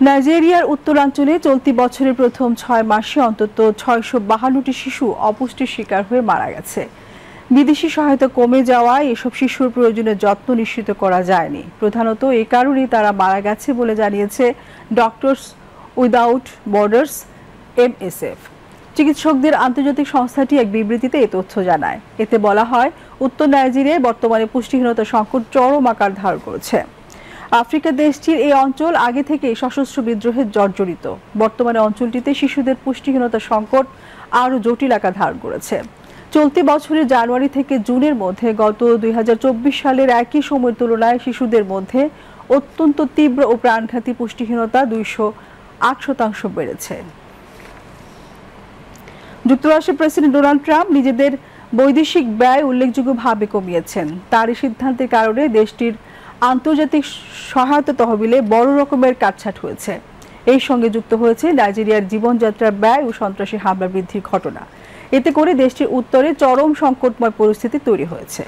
নাইজেরিয়ার উত্তরাঞ্চলে চলতি বছরের প্রথম ৬ মাসে অন্তত ৬৫২টি শিশু অপুষ্টির শিকার হয়ে মারা গেছে। বিদেশি সহায়তা কমে যাওয়ায় এসব শিশুর প্রয়োজনীয় যত্ন নিশ্চিত করা যায়নি। প্রধানত এ কারণেই তারা মারা গেছে বলে জানিয়েছে ডক্টরস উইদাউট বর্ডার্স MSF। চিকিৎসকদের আন্তর্জাতিক সংস্থাটি এক বিবৃতিতে এই তথ্য জানায়। এতে বলা হয়, উত্তর নাইজেরিয়ায় বর্তমানে পুষ্টিহীনতার সংকট চরম আকার ধারণ করেছে। আফ্রিকা দেশটির এই অঞ্চল আগে থেকেই সশস্ত্র বিদ্রোহে জর্জরিত। বর্তমানে অঞ্চলটিতে শিশুদের পুষ্টিহীনতার সংকট আরও জটিল আকার ধারণ করেছে। চলতি বছরের জানুয়ারি থেকে জুনের মধ্যে গত ২০২৪ সালের একই সময়ের তুলনায় শিশুদের মধ্যে অত্যন্ত তীব্র ও প্রাণঘাতী পুষ্টিহীনতা ২০৮% বেড়েছে। যুক্তরাষ্ট্রের প্রেসিডেন্ট ডোনাল্ড ট্রাম্প নিজেদের বৈদেশিক ব্যয় উল্লেখযোগ্যভাবে কমিয়েছেন। তার এই সিদ্ধান্তের কারণে দেশটির আন্তর্জাতিক সহায়তা তহবিলে বড় রকমের কাটছাঁট হয়েছে। এই সঙ্গে যুক্ত হয়েছে নাইজেরিয়ার জীবনযাত্রার ব্যয় ও সন্ত্রাসী হামলা বৃদ্ধির ঘটনা। এতে করে দেশটির উত্তরে চরম সংকটময় পরিস্থিতি তৈরি হয়েছে।